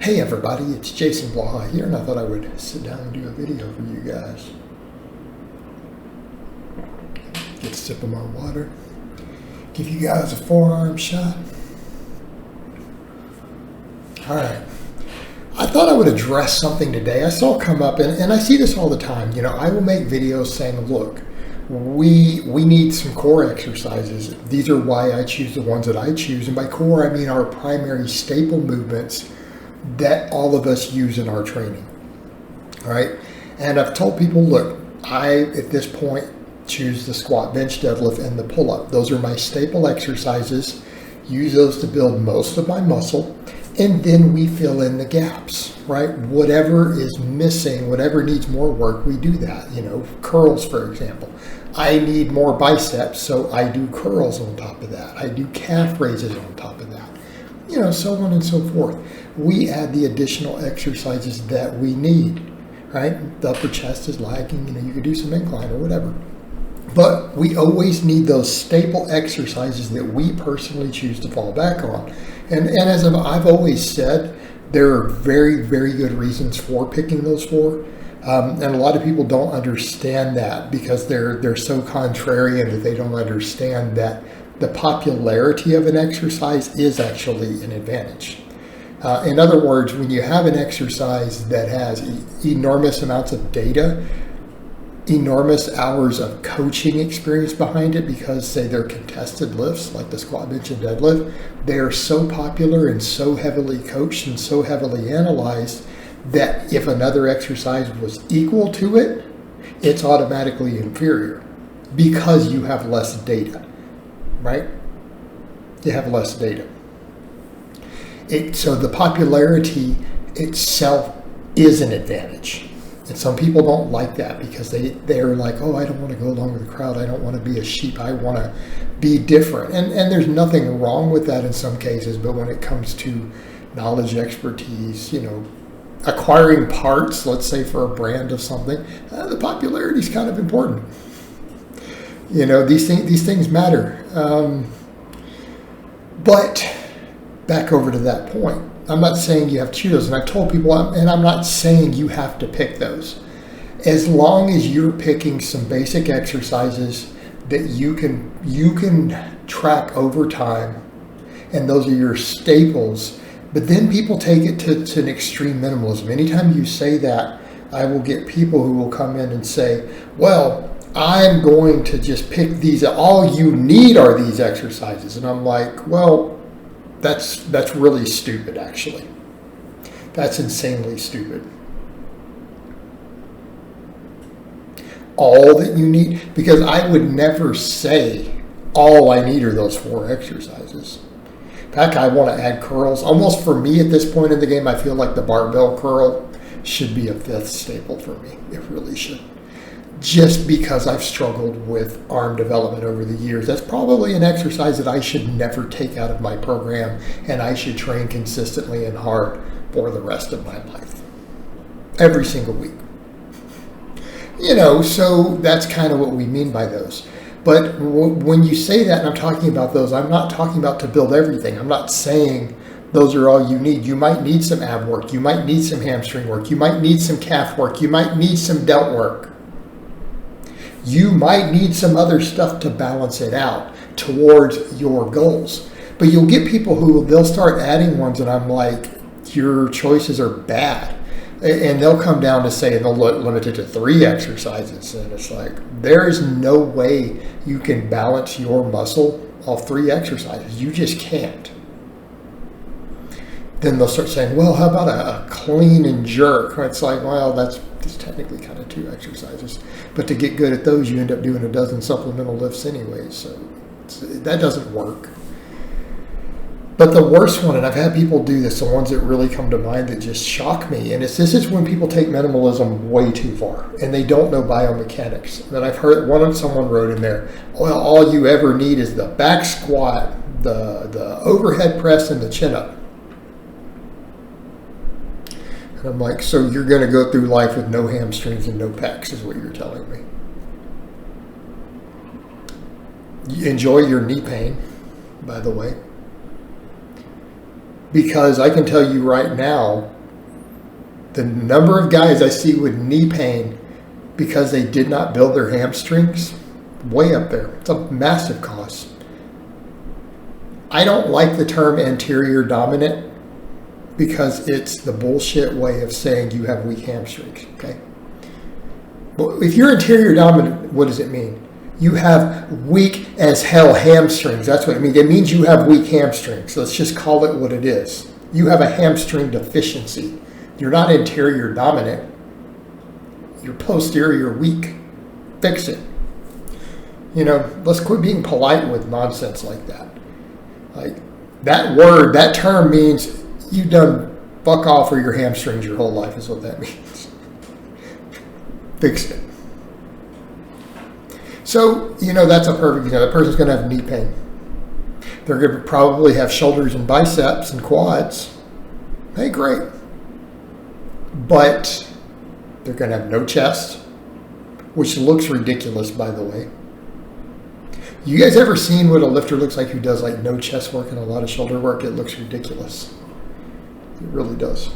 Hey everybody, it's Jason Blaha here, and I thought I would sit down and do a video for you guys. Get a sip of my water, give you guys a forearm shot. Alright, I thought I would address something today. I saw it come up, and I see this all the time. You know, I will make videos saying, look, we need some core exercises. These are why I choose the ones that I choose, and by core I mean our primary staple movements that all of us use in our training. All right. And I've told people, look, I, at this point, choose the squat, bench, deadlift, and the pull-up. Those are my staple exercises. Use those to build most of my muscle. And then we fill in the gaps, right? Whatever is missing, whatever needs more work, we do that. You know, curls, for example. I need more biceps, so I do curls on top of that. I do calf raises on top of that. You know, so on and so forth. We add the additional exercises that we need, right? The upper chest is lagging, you know, you could do some incline or whatever. But we always need those staple exercises that we personally choose to fall back on. And as I've always said, there are very, very good reasons for picking those four. And a lot of people don't understand that because they're so contrarian that they don't understand that the popularity of an exercise is actually an advantage. In other words, when you have an exercise that has enormous amounts of data, enormous hours of coaching experience behind it, because say they're contested lifts like the squat, bench, and deadlift, they are so popular and so heavily coached and so heavily analyzed that if another exercise was equal to it, it's automatically inferior because you have less data, right? You have less data. So the popularity itself is an advantage. And some people don't like that because they're like, oh, I don't want to go along with the crowd. I don't want to be a sheep. I want to be different. And there's nothing wrong with that in some cases. But when it comes to knowledge, expertise, you know, acquiring parts, let's say for a brand of something, the popularity is kind of important. You know, these things matter. But back over to that point. I'm not saying you have to choose those, and I've told people, and I'm not saying you have to pick those. As long as you're picking some basic exercises that you can track over time, and those are your staples. But then people take it to an extreme minimalism. Anytime you say that, I will get people who will come in and say, well, I'm going to just pick these. All you need are these exercises. And I'm like, well, that's really stupid, actually. That's insanely stupid. All that you need, because I would never say all I need are those four exercises. In fact, I want to add curls. Almost for me at this point in the game, I feel like the barbell curl should be a fifth staple for me. It really should. Just because I've struggled with arm development over the years. That's probably an exercise that I should never take out of my program, and I should train consistently and hard for the rest of my life. Every single week. You know, so that's kind of what we mean by those. But when you say that, and I'm talking about those, I'm not talking about to build everything. I'm not saying those are all you need. You might need some ab work. You might need some hamstring work. You might need some calf work. You might need some delt work. You might need some other stuff to balance it out towards your goals. But you'll get people who they'll start adding ones, and I'm like, your choices are bad. And they'll come down to say they'll limit it to 3 exercises. And it's like, there is no way you can balance your muscle off 3 exercises. You just can't. Then they'll start saying, well, how about a clean and jerk? It's like, well, that's technically kind of 2 exercises. But to get good at those, you end up doing a dozen supplemental lifts anyway. So that doesn't work. But the worst one, and I've had people do this, the ones that really come to mind that just shock me, and this is when people take minimalism way too far, and they don't know biomechanics. And I've heard someone wrote in there, well, all you ever need is the back squat, the overhead press, and the chin up. And I'm like, so you're going to go through life with no hamstrings and no pecs, is what you're telling me. You enjoy your knee pain, by the way. Because I can tell you right now, the number of guys I see with knee pain because they did not build their hamstrings, way up there. It's a massive cost. I don't like the term anterior dominant because it's the bullshit way of saying you have weak hamstrings, okay? Well, if you're anterior dominant, what does it mean? You have weak as hell hamstrings. That's what it means. It means you have weak hamstrings. Let's just call it what it is. You have a hamstring deficiency. You're not anterior dominant. You're posterior weak. Fix it. Let's quit being polite with nonsense like that. Like that term means you done fuck off for your hamstrings your whole life is what that means. Fix it. So, that's a perfect, the person's going to have knee pain. They're going to probably have shoulders and biceps and quads. Hey, great. But they're going to have no chest, which looks ridiculous, by the way. You guys ever seen what a lifter looks like who does like no chest work and a lot of shoulder work? It looks ridiculous. It really does.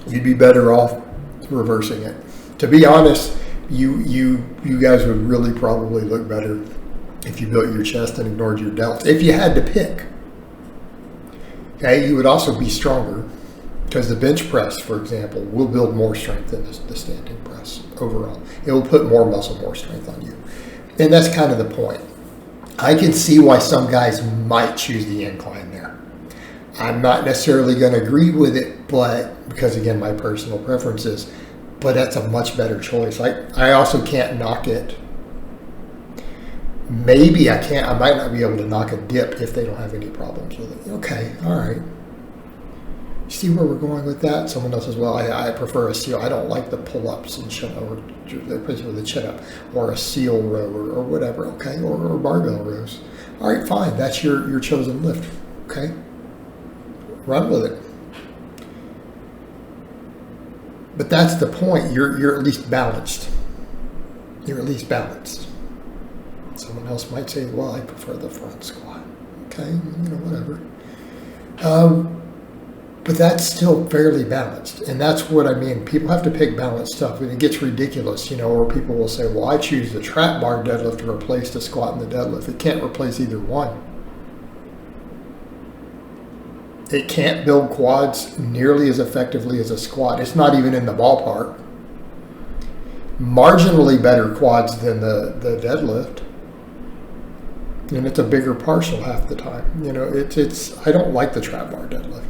You'd be better off reversing it. To be honest, you guys would really probably look better if you built your chest and ignored your delts. If you had to pick. Okay, you would also be stronger because the bench press, for example, will build more strength than the standing press overall. It will put more muscle, more strength on you. And that's kind of the point. I can see why some guys might choose the incline there. I'm not necessarily going to agree with it, but because again, my personal preferences, but that's a much better choice. I also can't knock it. Maybe I might not be able to knock a dip if they don't have any problems with it. Okay, all right. See where we're going with that? Someone else says, well, I prefer a seal. I don't like the pull-ups and chin or the chin-up or a seal row or whatever, okay, or barbell rows. All right, fine. That's your chosen lift, okay? Run with it. But that's the point. You're at least balanced. You're at least balanced. Someone else might say, well, I prefer the front squat. Okay, whatever. But that's still fairly balanced. And that's what I mean. People have to pick balanced stuff. And it gets ridiculous, or people will say, well, I choose the trap bar deadlift to replace the squat and the deadlift. It can't replace either one. It can't build quads nearly as effectively as a squat. It's not even in the ballpark. Marginally better quads than the deadlift. And it's a bigger partial half the time. I don't like the trap bar deadlift.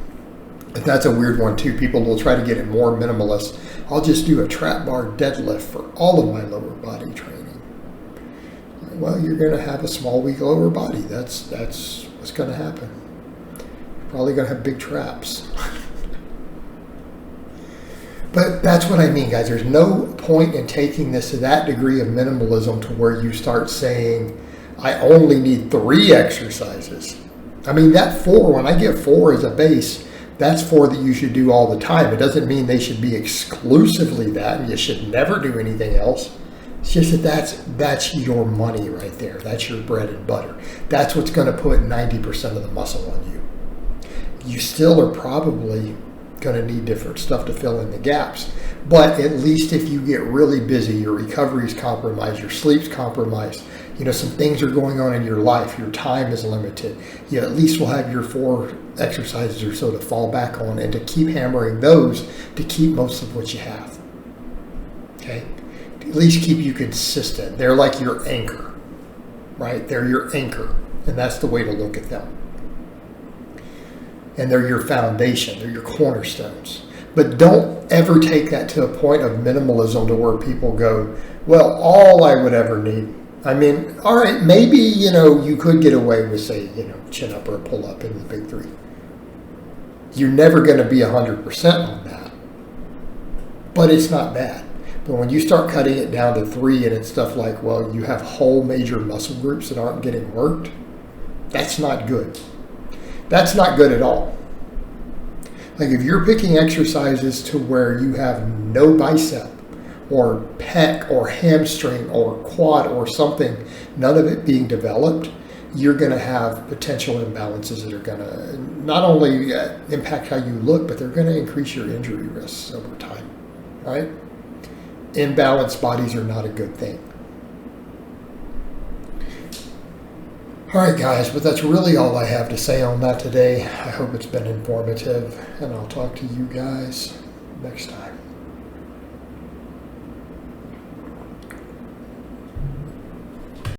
But that's a weird one too. People will try to get it more minimalist. I'll just do a trap bar deadlift for all of my lower body training. Well, you're going to have a small, weak lower body. That's what's going to happen. You're probably going to have big traps. But that's what I mean, guys. There's no point in taking this to that degree of minimalism to where you start saying, I only need 3 exercises. I mean, that 4, when I give 4 as a base, that's 4 that you should do all the time. It doesn't mean they should be exclusively that, and you should never do anything else. It's just that that's your money right there. That's your bread and butter. That's what's going to put 90% of the muscle on you. You still are probably going to need different stuff to fill in the gaps. But at least if you get really busy, your recovery is compromised, your sleep's compromised, some things are going on in your life, your time is limited, you at least will have your 4 exercises or so to fall back on and to keep hammering those to keep most of what you have. Okay? To at least keep you consistent. They're like your anchor, right? They're your anchor, and that's the way to look at them. And they're your foundation, they're your cornerstones. But don't ever take that to a point of minimalism to where people go, well, all I would ever need. I mean, all right, maybe, you could get away with, say, chin up or a pull up in the big 3. You're never going to be 100% on that. But it's not bad. But when you start cutting it down to 3 and it's stuff like, well, you have whole major muscle groups that aren't getting worked, that's not good. That's not good at all. Like if you're picking exercises to where you have no bicep or pec or hamstring or quad or something, none of it being developed, you're going to have potential imbalances that are going to not only impact how you look, but they're going to increase your injury risks over time, right? Imbalanced bodies are not a good thing. All right, guys, but that's really all I have to say on that today. I hope it's been informative, and I'll talk to you guys next time.